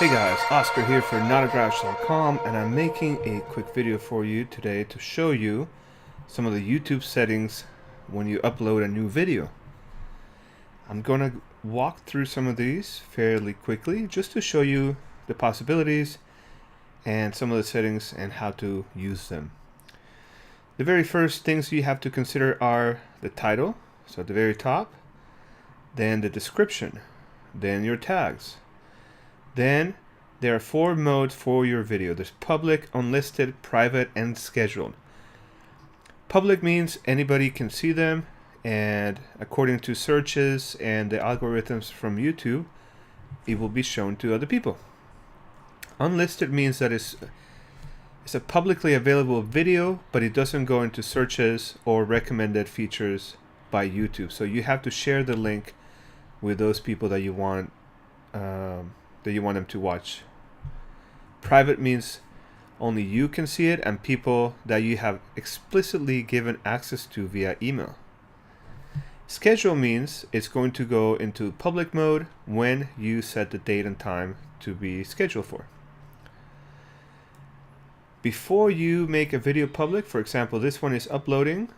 Hey guys, Oscar here for notagrouch.com, and I'm making a quick video for you today to show you some of the YouTube settings when you upload a new video. I'm gonna walk through some of these fairly quickly just to show you the possibilities and some of the settings and how to use them. The very first things you have to consider are the title, so at the very top, then the description, then your tags. Then there are 4 modes for your video. There's public, unlisted, private, and scheduled. Public means anybody can see them, and according to searches and the algorithms from YouTube, it will be shown to other people. Unlisted means that it's a publicly available video, but it doesn't go into searches or recommended features by YouTube. So you have to share the link with those people that you want them to watch. Private means only you can see it and people that you have explicitly given access to via email. Schedule means it's going to go into public mode when you set the date and time to be scheduled for. Before you make a video public, for example, this one is uploading,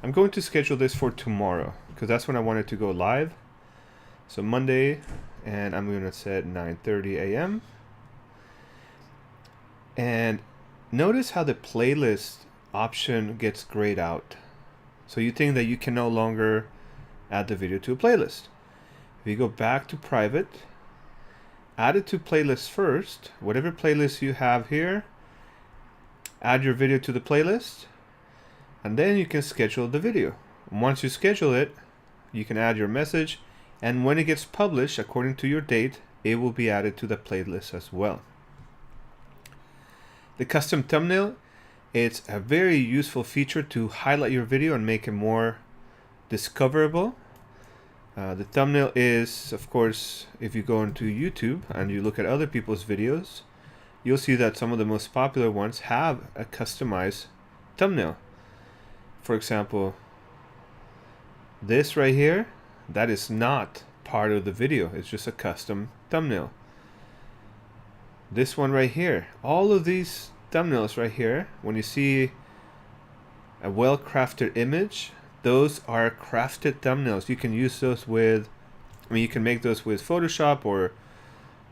I'm going to schedule this for tomorrow because that's when I want it to go live. So Monday, and I'm going to set 9:30 a.m. And notice how the playlist option gets grayed out. So you think that you can no longer add the video to a playlist. If you go back to private, add it to playlist first, whatever playlist you have here, add your video to the playlist, and then you can schedule the video. Once you schedule it, you can add your message, and when it gets published according to your date, it will be added to the playlist as well. The custom thumbnail, it's a very useful feature to highlight your video and make it more discoverable. The thumbnail is, of course, if you go into YouTube and you look at other people's videos, you'll see that some of the most popular ones have a customized thumbnail. For example, this right here, that is not part of the video. It's just a custom thumbnail. This one right here, all of these thumbnails right here, when you see a well-crafted image, those are crafted thumbnails. You can use those with, you can make those with Photoshop or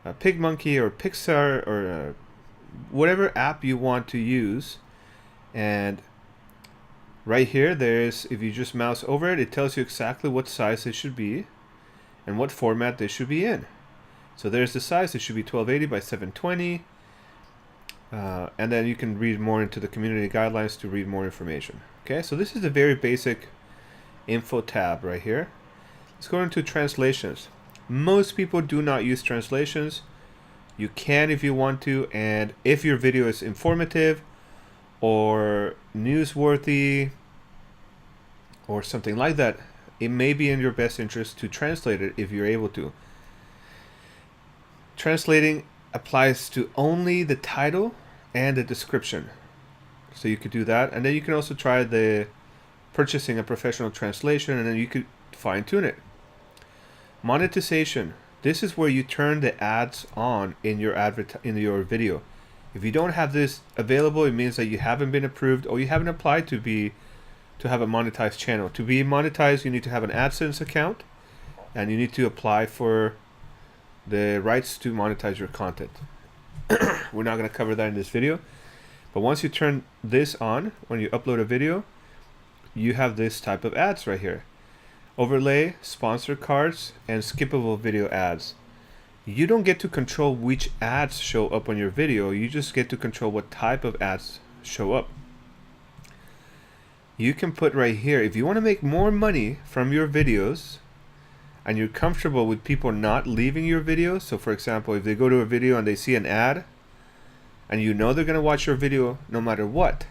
PicMonkey or Pixar or whatever app you want to use. And right here, if you just mouse over it, it tells you exactly what size it should be and what format they should be in. So there's the size. It should be 1280 by 720. And then you can read more into the community guidelines to read more information. Okay, so this is the very basic info tab right here. Let's go into translations. Most people do not use translations. You can if you want to, and if your video is informative or newsworthy or something like that, it may be in your best interest to translate it if you're able to. Translating applies to only the title and the description. So you could do that, and then you can also try the purchasing a professional translation, and then you could fine-tune it. Monetization. This is where you turn the ads on in your video. If you don't have this available, it means that you haven't been approved or you haven't applied to have a monetized channel. To be monetized, you need to have an AdSense account and you need to apply for the rights to monetize your content. We're not going to cover that in this video, but once you turn this on, when you upload a video, you have this type of ads right here. Overlay, sponsor cards, and skippable video ads. You don't get to control which ads show up on your video. You just get to control what type of ads show up. You can put right here, if you want to make more money from your videos and you're comfortable with people not leaving your video. So for example, if they go to a video and they see an ad and you know they're going to watch your video no matter what,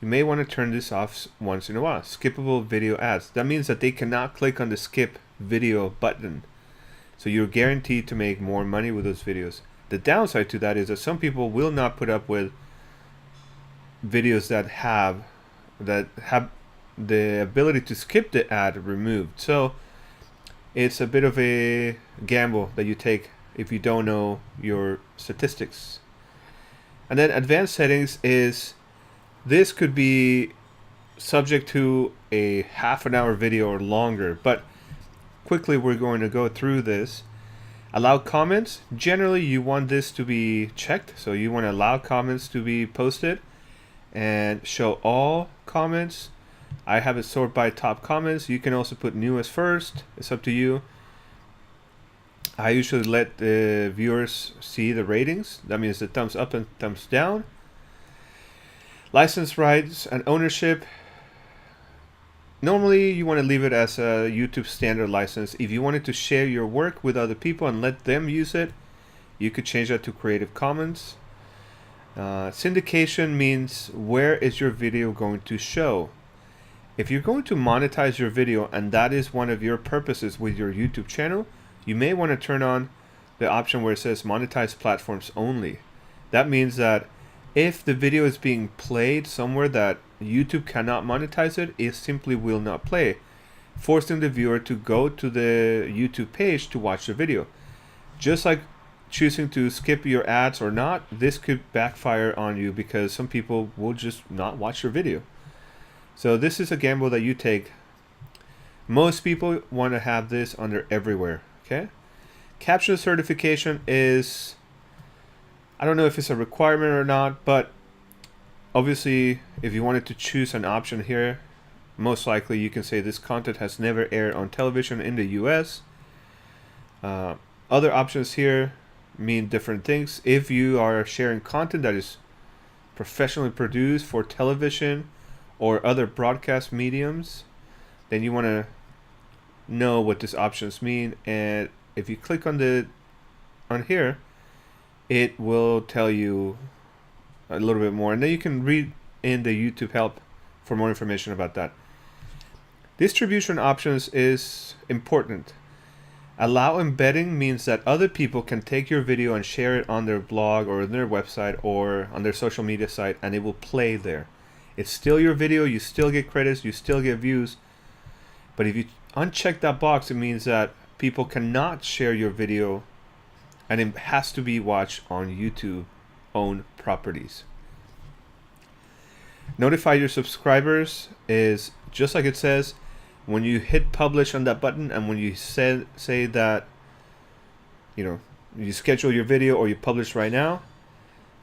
you may want to turn this off once in a while. Skippable video ads. That means that they cannot click on the skip video button. So you're guaranteed to make more money with those videos. The downside to that is that some people will not put up with videos that have the ability to skip the ad removed. So it's a bit of a gamble that you take if you don't know your statistics. And then advanced settings is, this could be subject to a half an hour video or longer, but quickly we're going to go through this. Allow comments. Generally you want this to be checked, so you want to allow comments to be posted, and show all comments. I have it sorted by top comments. You can also put newest first, it's up to you. I usually let the viewers see the ratings. That means the thumbs up and thumbs down. License rights and ownership. Normally you want to leave it as a YouTube standard license. If you wanted to share your work with other people and let them use it, you could change that to Creative Commons. Syndication means, where is your video going to show? If you're going to monetize your video and that is one of your purposes with your YouTube channel, you may want to turn on the option where it says monetize platforms only. That means that if the video is being played somewhere that YouTube cannot monetize it, it simply will not play, forcing the viewer to go to the YouTube page to watch the video. Just like choosing to skip your ads or not, this could backfire on you because some people will just not watch your video. So this is a gamble that you take. Most people want to have this under everywhere. Okay. Caption certification is, I don't know if it's a requirement or not, but obviously if you wanted to choose an option here, most likely you can say this content has never aired on television in the US. Other options here mean different things. If you are sharing content that is professionally produced for television or other broadcast mediums, then you want to know what these options mean. And if you click on here, it will tell you a little bit more, and then you can read in the YouTube help for more information about that. Distribution options is important. Allow embedding means that other people can take your video and share it on their blog or their website or on their social media site, and it will play there. It's still your video, you still get credits, you still get views, but if you uncheck that box, it means that people cannot share your video and it has to be watched on YouTube owned properties. Notify your subscribers is just like it says. When you hit publish on that button and when you say that, you know, you schedule your video or you publish right now,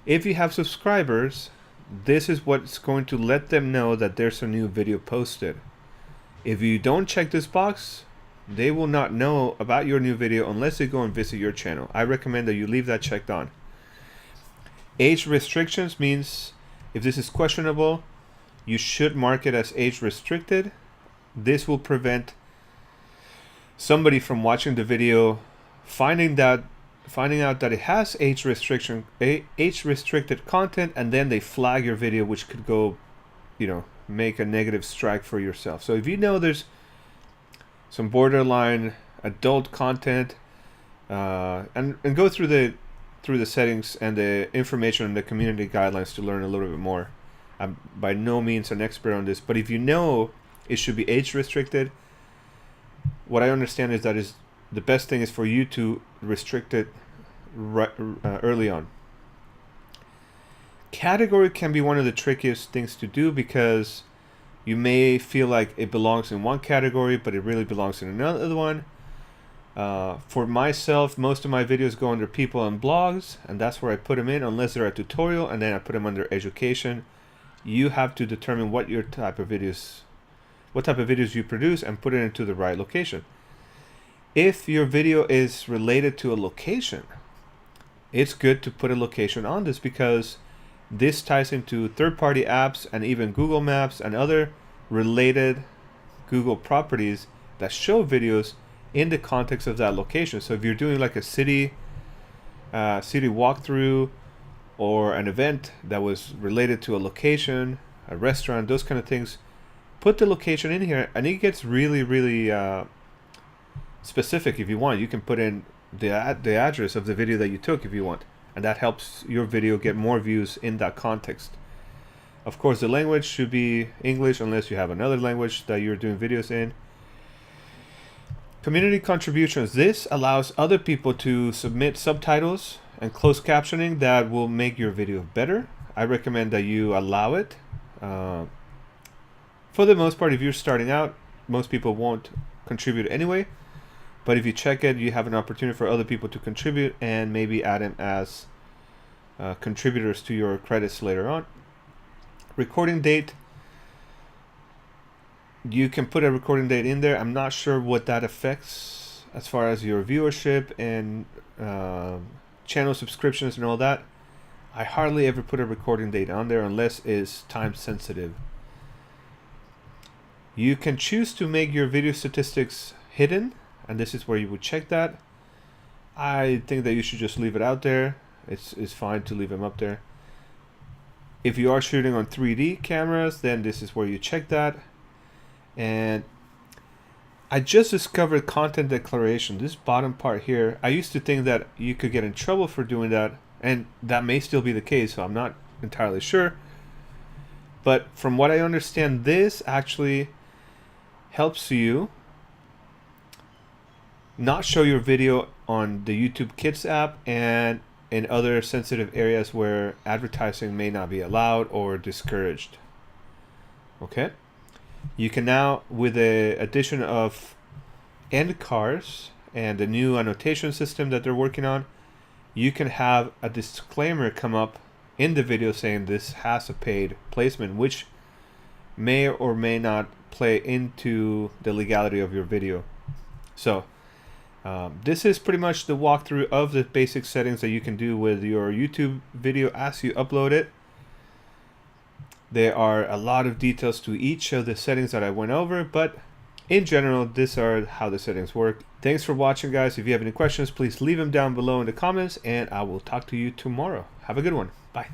if you have subscribers, this is what's going to let them know that there's a new video posted. If you don't check this box, they will not know about your new video unless they go and visit your channel. I recommend that you leave that checked on. Age restrictions means if this is questionable, you should mark it as age restricted. This will prevent somebody from watching the video finding out that it has age restricted content, and then they flag your video, which could go, you know, make a negative strike for yourself. So if you know there's some borderline adult content, and go through the settings and the information and the community guidelines to learn a little bit more. I'm by no means an expert on this, but if you know it should be age restricted, what I understand is that the best thing is for you to restrict it early on. Category can be one of the trickiest things to do because you may feel like it belongs in one category, but it really belongs in another one. For myself, most of my videos go under people and blogs, and that's where I put them in, unless they're a tutorial, and then I put them under education. You have to determine what type of videos you produce and put it into the right location. If your video is related to a location, it's good to put a location on this because this ties into third-party apps and even Google Maps and other related Google properties that show videos in the context of that location. So if you're doing like a city walkthrough or an event that was related to a location, a restaurant, those kind of things, put the location in here, and it gets really, really specific. If you want, you can put in the address of the video that you took if you want, and that helps your video get more views in that context. Of course, the language should be English unless you have another language that you're doing videos in. Community contributions. This allows other people to submit subtitles and closed captioning that will make your video better. I recommend that you allow it. For the most part, if you're starting out, most people won't contribute anyway. But if you check it, you have an opportunity for other people to contribute and maybe add them as contributors to your credits later on. Recording date. You can put a recording date in there. I'm not sure what that affects as far as your viewership and channel subscriptions and all that. I hardly ever put a recording date on there unless it's time sensitive. You can choose to make your video statistics hidden, and this is where you would check that. I think that you should just leave it out there. It's fine to leave them up there. If you are shooting on 3D cameras, then this is where you check that. And I just discovered content declaration. This bottom part here, I used to think that you could get in trouble for doing that, and that may still be the case, so I'm not entirely sure. But from what I understand, this actually helps you not show your video on the YouTube Kids app and in other sensitive areas where advertising may not be allowed or discouraged. Okay. You can now, with the addition of end cards and the new annotation system that they're working on, you can have a disclaimer come up in the video saying this has a paid placement, which may or may not play into the legality of your video. So this is pretty much the walkthrough of the basic settings that you can do with your YouTube video as you upload it. There are a lot of details to each of the settings that I went over, but in general, these are how the settings work. Thanks for watching, guys. If you have any questions, please leave them down below in the comments, and I will talk to you tomorrow. Have a good one. Bye.